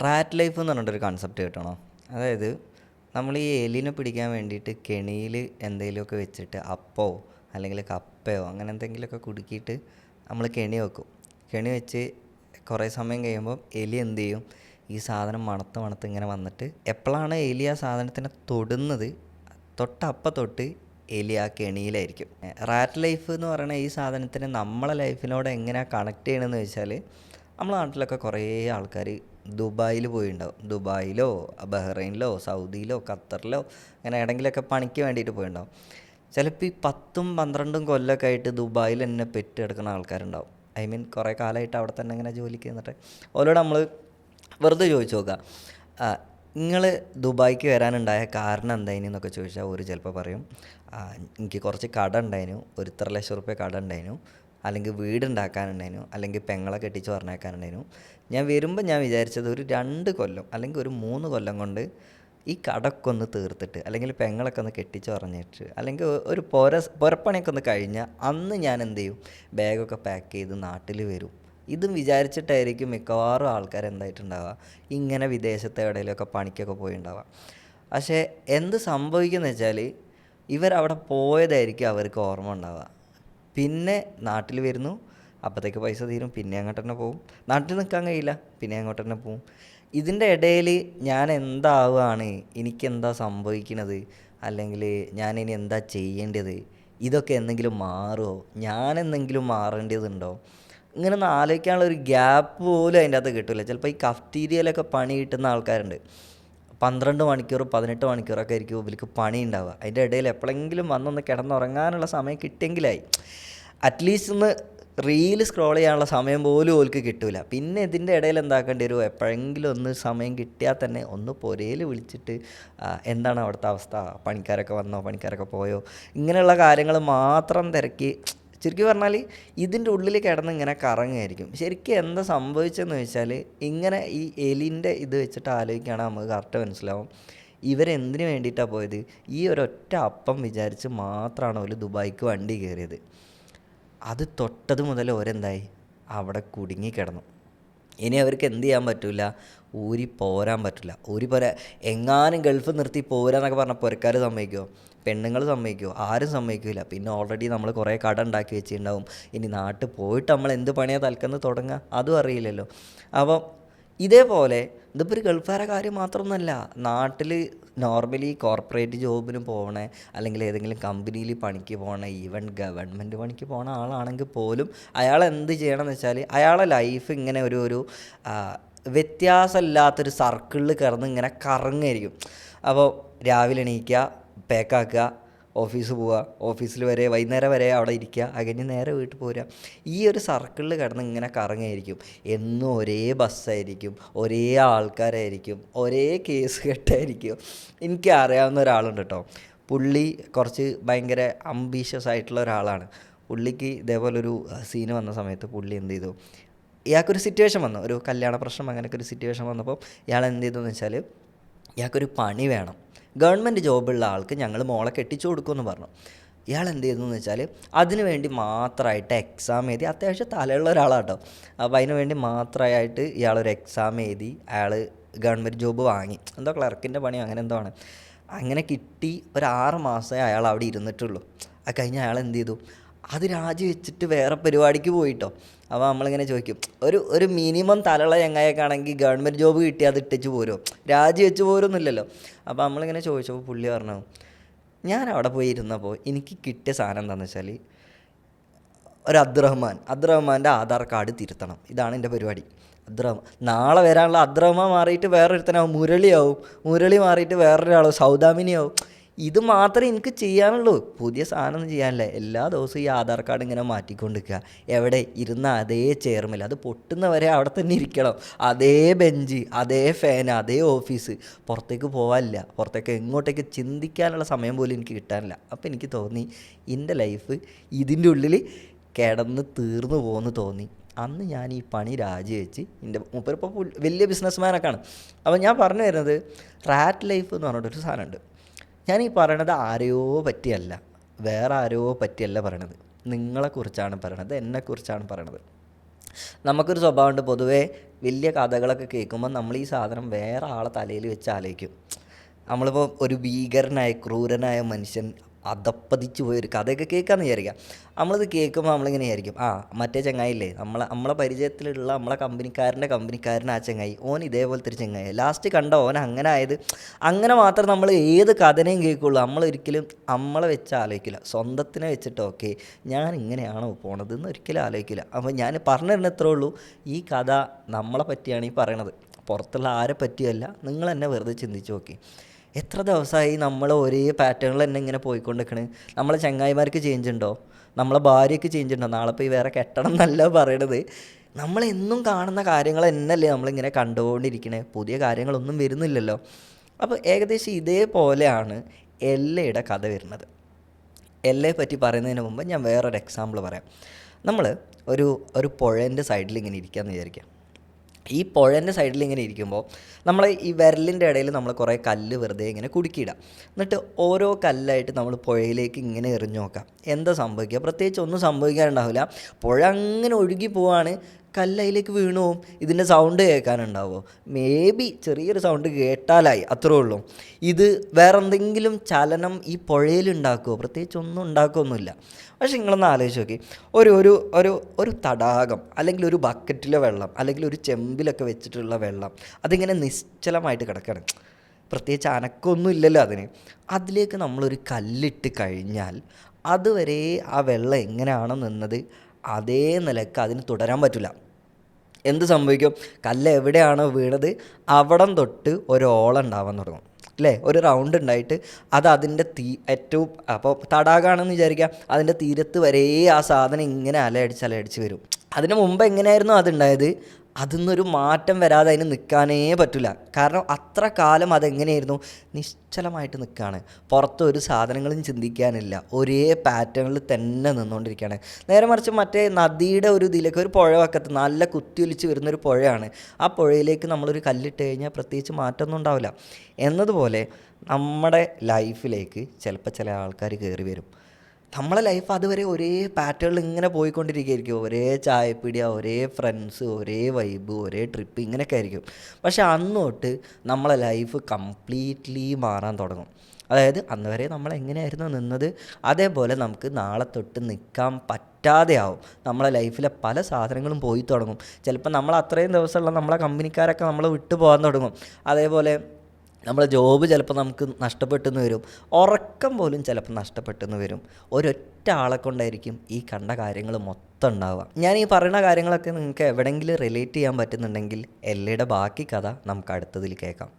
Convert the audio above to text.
Rat life എന്ന് പറഞ്ഞിട്ടൊരു concept കേട്ടണോ? അതായത് നമ്മൾ ഈ എലിനെ പിടിക്കാൻ വേണ്ടിയിട്ട് കെണിയിൽ എന്തെങ്കിലുമൊക്കെ വെച്ചിട്ട് അപ്പോ അല്ലെങ്കിൽ കപ്പയോ അങ്ങനെ എന്തെങ്കിലുമൊക്കെ കുടുക്കിയിട്ട് നമ്മൾ കെണി വെക്കും. കെണി വെച്ച് കുറേ സമയം കഴിയുമ്പോൾ എലി എന്ത് ചെയ്യും, ഈ സാധനം മണത്ത് മണത്ത് ഇങ്ങനെ വന്നിട്ട് എപ്പോഴാണ് എലി ആ സാധനത്തിനെ തൊടുന്നത് തൊട്ടപ്പം തൊട്ട് എലി ആ കെണിയിലായിരിക്കും. റാറ്റ് ലൈഫ് എന്ന് പറയുന്ന ഈ സാധനത്തിന് നമ്മളെ ലൈഫിനോട് എങ്ങനെയാണ് കണക്ട് ചെയ്യണമെന്ന് വെച്ചാൽ, നമ്മളെ നാട്ടിലൊക്കെ കുറേ ആൾക്കാർ ദുബായിൽ പോയിട്ടുണ്ടാവും. ദുബായിലോ ബഹ്റൈനിലോ സൗദിയിലോ ഖത്തറിലോ അങ്ങനെ എവിടെയെങ്കിലുമൊക്കെ പണിക്ക് വേണ്ടിയിട്ട് പോയിട്ടുണ്ടാവും. ചിലപ്പോൾ ഈ 10-12 കൊല്ലമൊക്കെ ആയിട്ട് ദുബായിൽ തന്നെ പെറ്റ് കിടക്കുന്ന ആൾക്കാരുണ്ടാവും. ഐ മീൻ കുറേ കാലമായിട്ട് അവിടെ തന്നെ ഇങ്ങനെ ജോലിക്ക് നിന്നിട്ട് ഓരോട് നമ്മൾ വെറുതെ ചോദിച്ചു നോക്കുക, നിങ്ങൾ ദുബായിക്ക് വരാനുണ്ടായ കാരണം എന്തായിന് എന്നൊക്കെ ചോദിച്ചാൽ ഒരു ചിലപ്പോൾ പറയും, എനിക്ക് കുറച്ച് കട ഉണ്ടായിരുന്നു, ഒരു ഇത്ര ലക്ഷം റുപ്യ കട ഉണ്ടായിരുന്നു, അല്ലെങ്കിൽ വീടുണ്ടാക്കാനുണ്ടായിരുന്നു, അല്ലെങ്കിൽ പെങ്ങളെ കെട്ടിച്ച് പറഞ്ഞേക്കാനുണ്ടായിരുന്നു. ഞാൻ വരുമ്പോൾ ഞാൻ വിചാരിച്ചത് ഒരു 2 കൊല്ലം അല്ലെങ്കിൽ ഒരു 3 കൊല്ലം കൊണ്ട് ഈ കടമൊക്കെ ഒന്ന് തീർത്തിട്ട് അല്ലെങ്കിൽ പെങ്ങളൊക്കെ ഒന്ന് കെട്ടിച്ച് പറഞ്ഞിട്ട് അല്ലെങ്കിൽ ഒരു പുരപ്പണിയൊക്കെ ഒന്ന് കഴിഞ്ഞാൽ അന്ന് ഞാൻ എന്ത് ചെയ്യും, ബാഗൊക്കെ പാക്ക് ചെയ്ത് നാട്ടിൽ വരും. ഇതും വിചാരിച്ചിട്ടായിരിക്കും മിക്കവാറും ആൾക്കാർ എന്തായിട്ടുണ്ടാവുക, ഇങ്ങനെ വിദേശത്തെ എവിടെയെങ്കിലുമൊക്കെ പണിക്കൊക്കെ പോയിട്ടുണ്ടാവുക. പക്ഷേ എന്ത് സംഭവിക്കുന്നത് വെച്ചാൽ ഇവരവിടെ പോയതായിരിക്കും അവർക്ക് ഓർമ്മ ഉണ്ടാവുക. പിന്നെ നാട്ടിൽ വരുന്നു, അപ്പോഴത്തേക്ക് പൈസ തീരും, പിന്നെ അങ്ങോട്ട് തന്നെ പോവും. നാട്ടിൽ നിൽക്കാൻ കഴിയില്ല, പിന്നെ അങ്ങോട്ട് തന്നെ പോവും. ഇതിൻ്റെ ഇടയിൽ ഞാൻ എന്താവുകയാണ്, എനിക്കെന്താ സംഭവിക്കുന്നത്, അല്ലെങ്കിൽ ഞാനിനി എന്താ ചെയ്യേണ്ടത്, ഇതൊക്കെ എന്തെങ്കിലും മാറുമോ, ഞാനെന്തെങ്കിലും മാറേണ്ടതുണ്ടോ, ഇങ്ങനെ ഒന്ന് ആലോചിക്കാനുള്ള ഒരു ഗ്യാപ്പ് പോലും അതിൻ്റെ അകത്ത് കിട്ടില്ല. ചിലപ്പോൾ ഈ കഫ്റ്റീരിയയിലൊക്കെ പണി കിട്ടുന്ന ആൾക്കാരുണ്ട്. 12 മണിക്കൂർ 18 മണിക്കൂറൊക്കെ ആയിരിക്കും ഇവർക്ക് പണി ഉണ്ടാവുക. അതിൻ്റെ ഇടയിൽ എപ്പോഴെങ്കിലും വന്നൊന്ന് കിടന്നുറങ്ങാനുള്ള സമയം കിട്ടിയെങ്കിലായി. അറ്റ്ലീസ്റ്റ് ഒന്ന് റീല് സ്ക്രോൾ ചെയ്യാനുള്ള സമയം പോലും ഓൽക്ക് കിട്ടില്ല. പിന്നെ ഇതിൻ്റെ ഇടയിൽ എന്താക്കേണ്ടി വരും, എപ്പോഴെങ്കിലും ഒന്ന് സമയം കിട്ടിയാൽ തന്നെ ഒന്ന് പുരയിൽ വിളിച്ചിട്ട് എന്താണ് അവിടുത്തെ അവസ്ഥ, പണിക്കാരൊക്കെ വന്നോ, പണിക്കാരൊക്കെ പോയോ, ഇങ്ങനെയുള്ള കാര്യങ്ങൾ മാത്രം തിരക്കി. ശരിക്കും പറഞ്ഞാൽ ഇതിൻ്റെ ഉള്ളിൽ കിടന്ന് ഇങ്ങനെ കറങ്ങുമായിരിക്കും. ശരിക്കും എന്താ സംഭവിച്ചതെന്ന് വെച്ചാൽ, ഇങ്ങനെ ഈ എലിൻ്റെ ഇത് വെച്ചിട്ട് ആലോചിക്കുകയാണെങ്കിൽ നമുക്ക് കറക്റ്റ് മനസ്സിലാവും ഇവരെന്തിനു വേണ്ടിയിട്ടാണ് പോയത്. ഈ ഒരൊറ്റ അപ്പം വിചാരിച്ച് മാത്രമാണ് അവർ ദുബായിക്ക് വണ്ടി കയറിയത്. അത് തൊട്ടത് മുതൽ ഓരെന്തായി, അവിടെ കുടുങ്ങിക്കിടന്നു. ഇനി അവർക്ക് എന്ത് ചെയ്യാൻ പറ്റില്ല, ഊരി പോരാൻ പറ്റില്ല. ഊരി പോരാ എങ്ങാനും ഗൾഫ് നിർത്തി പോരാന്നൊക്കെ പറഞ്ഞാൽ പുരക്കാർ സമ്മതിക്കുമോ, പെണ്ണുങ്ങൾ സമ്മതിക്കുമോ, ആരും സമ്മതിക്കില്ല. പിന്നെ ഓൾറെഡി നമ്മൾ കുറേ കട ഉണ്ടാക്കി വെച്ചിട്ടുണ്ടാവും. ഇനി നാട്ടിൽ പോയിട്ട് നമ്മൾ എന്ത് പണിയാണ് തൽക്കെന്ന് തുടങ്ങുക, അതും അറിയില്ലല്ലോ. അപ്പം ഇതേപോലെ ഇതിപ്പോൾ ഒരു ഗൾഫുകാരെ കാര്യം മാത്രമൊന്നുമല്ല, നാട്ടിൽ നോർമലി കോർപ്പറേറ്റ് ജോബിന് പോകണേ അല്ലെങ്കിൽ ഏതെങ്കിലും കമ്പനിയിൽ പണിക്ക് പോകണേ, ഈവൻ ഗവൺമെൻറ് പണിക്ക് പോകണ ആളാണെങ്കിൽ പോലും അയാൾ എന്ത് ചെയ്യണമെന്ന് വെച്ചാൽ, അയാളെ ലൈഫ് ഇങ്ങനെ ഒരു വ്യത്യാസമില്ലാത്തൊരു സർക്കിളിൽ കിടന്ന് ഇങ്ങനെ കറങ്ങായിരിക്കും. അപ്പോൾ രാവിലെ എണീക്കുക, പാക്കാക്കുക, ഓഫീസ് പോവുക, ഓഫീസിൽ വരെ വൈകുന്നേരം വരെ അവിടെ ഇരിക്കുക, അങ്ങനെ നേരെ വീട്ടിൽ പോരുക. ഈ ഒരു സർക്കിളിൽ കിടന്ന് ഇങ്ങനെ കറങ്ങായിരിക്കും. എന്നും ഒരേ ബസ്സായിരിക്കും, ഒരേ ആൾക്കാരായിരിക്കും, ഒരേ കേസ് കെട്ടായിരിക്കും. എനിക്ക് അറിയാവുന്ന ഒരാളുണ്ട് കേട്ടോ. പുള്ളി കുറച്ച് ഭയങ്കര അംബീഷ്യസ് ആയിട്ടുള്ള ഒരാളാണ്. പുള്ളിക്ക് ഇതേപോലൊരു സീന് വന്ന സമയത്ത് പുള്ളി എന്ത് ചെയ്തു, ഇയാൾക്കൊരു സിറ്റുവേഷൻ വന്നു, ഒരു കല്യാണ പ്രശ്നം അങ്ങനെയൊക്കെ ഒരു സിറ്റുവേഷൻ വന്നപ്പോൾ ഇയാൾ എന്ത് ചെയ്തെന്ന് വെച്ചാൽ, ഇയാൾക്കൊരു പണി വേണം, ഗവൺമെൻറ് ജോബുള്ള ആൾക്ക് ഞങ്ങൾ മോളെ കെട്ടിച്ചു കൊടുക്കുമെന്ന് പറഞ്ഞു. ഇയാൾ എന്ത് ചെയ്തെന്ന് വെച്ചാൽ അതിന് വേണ്ടി മാത്രമായിട്ട് എക്സാം എഴുതി, അത്യാവശ്യം തലയുള്ള ഒരാളാട്ടോ. അപ്പോൾ അതിന് വേണ്ടി മാത്രമായിട്ട് ഇയാളൊരു എക്സാം എഴുതി അയാൾ ഗവൺമെൻറ് ജോബ് വാങ്ങി, എന്തോ ക്ലർക്കിൻ്റെ പണി അങ്ങനെ എന്തോ ആണ്. അങ്ങനെ കിട്ടി ഒരു 6 മാസമേ അയാൾ അവിടെ ഇരുന്നിട്ടുള്ളൂ. അത് കഴിഞ്ഞ് അയാൾ എന്ത് ചെയ്തു, അത് രാജിവെച്ചിട്ട് വേറെ പരിപാടിക്ക് പോയിട്ടോ. അപ്പോൾ നമ്മളിങ്ങനെ ചോദിക്കും, ഒരു മിനിമം തലയുള്ള ചങ്ങായൊക്കെ ആണെങ്കിൽ ഗവൺമെൻറ് ജോബ് കിട്ടി അത് ഇട്ടിച്ച് പോരുമോ, രാജിവെച്ച് പോരൊന്നുമില്ലല്ലോ. അപ്പോൾ നമ്മളിങ്ങനെ ചോദിച്ചപ്പോൾ പുള്ളി പറഞ്ഞു, ഞാൻ അവിടെ പോയി ഇരുന്നപ്പോൾ എനിക്ക് കിട്ടിയ സാധനം എന്താണെന്ന് വെച്ചാൽ, ഒരു അബ്ദുറഹ്മാൻ്റെ ആധാർ കാർഡ് തിരുത്തണം, ഇതാണ് എൻ്റെ പരിപാടി. നാളെ വരാനുള്ള അബ്ദുറഹ്മാൻ മാറിയിട്ട് വേറൊരുത്തനാവും, മുരളി മാറിയിട്ട് വേറൊരാളാവും, സൗദാമിനിയാവും. ഇത് മാത്രമേ എനിക്ക് ചെയ്യാനുള്ളൂ, പുതിയ സാധനമൊന്നും ചെയ്യാനില്ല. എല്ലാ ദിവസവും ഈ ആധാർ കാർഡ് ഇങ്ങനെ മാറ്റിക്കൊണ്ടിരിക്കുക. എവിടെ ഇരുന്ന അതേ ചെയർമേൽ, അത് പൊട്ടുന്നവരെ അവിടെ തന്നെ ഇരിക്കണം, അതേ ബെഞ്ച്, അതേ ഫാൻ, അതേ ഓഫീസ്, പുറത്തേക്ക് പോകാനില്ല, പുറത്തേക്ക് എങ്ങോട്ടേക്ക് ചിന്തിക്കാനുള്ള സമയം പോലും എനിക്ക് കിട്ടാനില്ല. അപ്പോൾ എനിക്ക് തോന്നി എൻ്റെ ലൈഫ് ഇതിൻ്റെ ഉള്ളിൽ കിടന്ന് തീർന്നു പോകുമെന്ന് തോന്നി. അന്ന് ഞാൻ ഈ പണി രാജിവെച്ച്, എൻ്റെ മൂപ്പരിപ്പോൾ വലിയ ബിസിനസ്മാനൊക്കെയാണ്. അപ്പോൾ ഞാൻ പറഞ്ഞു വരുന്നത്, റാറ്റ് ലൈഫ് എന്ന് പറഞ്ഞിട്ടൊരു സാധനമുണ്ട്. ഞാനീ പറയണത് ആരെയോ പറ്റിയല്ല, വേറെ ആരോ പറ്റിയല്ല പറയണത്, നിങ്ങളെക്കുറിച്ചാണ് പറയണത്, എന്നെക്കുറിച്ചാണ് പറയണത്. നമുക്കൊരു സ്വഭാവമുണ്ട്, പൊതുവേ വലിയ കഥകളൊക്കെ കേൾക്കുമ്പോൾ നമ്മൾ ഈ സാധനം വേറെ ആളെ തലയിൽ വെച്ച് ആലോചിക്കും. നമ്മളിപ്പോൾ ഒരു ഭീകരനായ ക്രൂരനായ മനുഷ്യൻ അധപ്പതിച്ച് പോയൊരു കഥയൊക്കെ കേൾക്കാമെന്ന് വിചാരിക്കാം. നമ്മളിത് കേൾക്കുമ്പോൾ നമ്മളിങ്ങനെ വിചാരിക്കും, മറ്റേ ചങ്ങായില്ലേ, നമ്മളെ പരിചയത്തിലുള്ള നമ്മളെ കമ്പനിക്കാരൻ ആ ചങ്ങായി, ഓൻ ഇതേപോലത്തെ ഒരു ചങ്ങായി, ലാസ്റ്റ് കണ്ട ഓൻ അങ്ങനെ ആയത്. അങ്ങനെ മാത്രം നമ്മൾ ഏത് കഥനെയും കേൾക്കുള്ളൂ. നമ്മളൊരിക്കലും നമ്മളെ വെച്ച് ആലോചിക്കില്ല, സ്വന്തത്തിനെ വെച്ചിട്ട് ഓക്കെ ഞാൻ ഇങ്ങനെയാണോ പോണത് എന്ന് ഒരിക്കലും ആലോചിക്കില്ല. അപ്പോൾ ഞാൻ പറഞ്ഞു തരുന്നത്രേ ഉള്ളൂ, ഈ കഥ നമ്മളെ പറ്റിയാണ് ഈ പറയണത്, പുറത്തുള്ള ആരെ പറ്റിയല്ല. നിങ്ങൾ തന്നെ വെറുതെ ചിന്തിച്ച് നോക്കി. എത്ര ദിവസമായി നമ്മൾ ഒരേ പാറ്റേണിൽ തന്നെ ഇങ്ങനെ പോയിക്കൊണ്ടിരിക്കണ്. നമ്മളെ ചങ്ങായിമാർക്ക് ചേഞ്ച് ഉണ്ടോ? നമ്മളെ ഭാര്യയ്ക്ക് ചേഞ്ച് ഉണ്ടോ? നാളെ പോയി വേറെ കെട്ടണം എന്നല്ല പറയണത്. നമ്മളെന്നും കാണുന്ന കാര്യങ്ങൾ തന്നെയല്ലേ നമ്മളിങ്ങനെ കണ്ടുകൊണ്ടിരിക്കണേ, പുതിയ കാര്യങ്ങളൊന്നും വരുന്നില്ലല്ലോ. അപ്പോൾ ഏകദേശം ഇതേപോലെയാണ് എല്ലയുടെ കഥ വരുന്നത്. എല്ലയെ പറ്റി പറയുന്നതിന് മുമ്പ് ഞാൻ വേറൊരു എക്സാമ്പിൾ പറയാം. നമ്മൾ ഒരു പുഴേൻ്റെ സൈഡിൽ ഇങ്ങനെ ഇരിക്കാമെന്ന് വിചാരിക്കാം. ഈ പുഴേൻ്റെ സൈഡിൽ ഇങ്ങനെ ഇരിക്കുമ്പോൾ നമ്മൾ ഈ വിരലിൻ്റെ ഇടയിൽ നമ്മൾ കുറേ കല്ല് വെറുതെ ഇങ്ങനെ കുടുക്കിയിടാം. എന്നിട്ട് ഓരോ കല്ലായിട്ട് നമ്മൾ പുഴയിലേക്ക് ഇങ്ങനെ എറിഞ്ഞു നോക്കാം. എന്താ സംഭവിക്കുക? പ്രത്യേകിച്ച് ഒന്നും സംഭവിക്കാനുണ്ടാവില്ല. പുഴ അങ്ങനെ ഒഴുകി പോവാണ്, കല്ലയിലേക്ക് വീണു പോവും. ഇതിൻ്റെ സൗണ്ട് കേൾക്കാനുണ്ടാവുമോ? മേ ബി ചെറിയൊരു സൗണ്ട് കേട്ടാലായി, അത്രേ ഉള്ളൂ. ഇത് വേറെ എന്തെങ്കിലും ചലനം ഈ പുഴയിലുണ്ടാക്കുമോ? പ്രത്യേകിച്ച് ഒന്നും ഉണ്ടാക്കുമൊന്നുമില്ല. പക്ഷെ നിങ്ങളൊന്ന് ആലോചിച്ച് നോക്കി, ഒരു ഒരു ഒരു ഒരു തടാകം അല്ലെങ്കിൽ ഒരു ബക്കറ്റിലെ വെള്ളം അല്ലെങ്കിൽ ഒരു ചെമ്പിലൊക്കെ വെച്ചിട്ടുള്ള വെള്ളം അതിങ്ങനെ നിശ്ചലമായിട്ട് കിടക്കുകയാണ്. പ്രത്യേകിച്ച് അനക്കമൊന്നും ഇല്ലല്ലോ അതിന്. അതിലേക്ക് നമ്മളൊരു കല്ലിട്ട് കഴിഞ്ഞാൽ അതുവരെ ആ വെള്ളം എങ്ങനെയാണോ നിന്നത് അതേ നിലക്ക് അതിന് തുടരാൻ പറ്റില്ല. എന്ത് സംഭവിക്കും? കല്ല് എവിടെയാണോ വീണത് അവിടം തൊട്ട് ഒരോളം ഉണ്ടാവാൻ തുടങ്ങും അല്ലേ? ഒരു റൗണ്ട് ഉണ്ടായിട്ട് അത് അതിൻ്റെ ഏറ്റവും, അപ്പോൾ തടാകമാണെന്ന് വിചാരിക്കുക, അതിൻ്റെ തീരത്ത് വരെ ആ സാധനം ഇങ്ങനെ അലയടിച്ച് വരും. അതിന് മുമ്പ് എങ്ങനെയായിരുന്നു അതുണ്ടായത്? അതിൽ നിന്നൊരു മാറ്റം വരാതെ അതിന് നിൽക്കാനേ പറ്റില്ല. കാരണം അത്ര കാലം അതെങ്ങനെയായിരുന്നു? നിശ്ചലമായിട്ട് നിൽക്കുകയാണ്. പുറത്ത് ഒരു സാധനങ്ങളും ചിന്തിക്കാനില്ല, ഒരേ പാറ്റേണിൽ തന്നെ നിന്നുകൊണ്ടിരിക്കുകയാണ്. നേരെ മറിച്ച് മറ്റേ നദിയുടെ ഒരു ഇതിലേക്ക്, ഒരു പുഴ വക്കത്ത് നല്ല കുത്തിയൊലിച്ച് വരുന്നൊരു പുഴയാണ്, ആ പുഴയിലേക്ക് നമ്മളൊരു കല്ലിട്ട് കഴിഞ്ഞാൽ പ്രത്യേകിച്ച് മാറ്റമൊന്നും ഉണ്ടാവില്ല. എന്നതുപോലെ നമ്മുടെ ലൈഫിലേക്ക് ചിലപ്പോൾ ചില ആൾക്കാർ കയറി വരും. നമ്മളെ ലൈഫ് അതുവരെ ഒരേ പാറ്റേണിൽ ഇങ്ങനെ പോയിക്കൊണ്ടിരിക്കുകയായിരിക്കും. ഒരേ ചായപ്പിടിയ, ഒരേ ഫ്രണ്ട്സ്, ഒരേ വൈബ്, ഒരേ ട്രിപ്പ്, ഇങ്ങനെയൊക്കെ ആയിരിക്കും. പക്ഷെ അന്ന് തൊട്ട് നമ്മളെ ലൈഫ് കംപ്ലീറ്റ്ലി മാറാൻ തുടങ്ങും. അതായത് അന്ന് വരെ നമ്മൾ എങ്ങനെയായിരുന്നു നിന്നത് അതേപോലെ നമുക്ക് നാളെ തൊട്ട് നിൽക്കാൻ പറ്റാതെയാവും. നമ്മളെ ലൈഫിലെ പല സാധനങ്ങളും പോയി തുടങ്ങും. ചിലപ്പോൾ നമ്മൾ അത്രയും ദിവസമുള്ള നമ്മളെ കമ്പനിക്കാരൊക്കെ നമ്മളെ വിട്ടു പോകാൻ തുടങ്ങും. അതേപോലെ നമ്മളെ ജോബ് ചിലപ്പോൾ നമുക്ക് നഷ്ടപ്പെട്ടെന്ന് വരും. ഉറക്കം പോലും ചിലപ്പോൾ നഷ്ടപ്പെട്ടെന്ന് വരും. ഒരൊറ്റ ആളെ കൊണ്ടായിരിക്കും ഈ കണ്ട കാര്യങ്ങൾ മൊത്തം ഉണ്ടാവുക. ഞാൻ ഈ പറയുന്ന കാര്യങ്ങളൊക്കെ നിങ്ങൾക്ക് എവിടെയെങ്കിലും റിലേറ്റ് ചെയ്യാൻ പറ്റുന്നുണ്ടെങ്കിൽ എല്ലയുടെ ബാക്കി കഥ നമുക്ക് അടുത്തതിൽ കേൾക്കാം.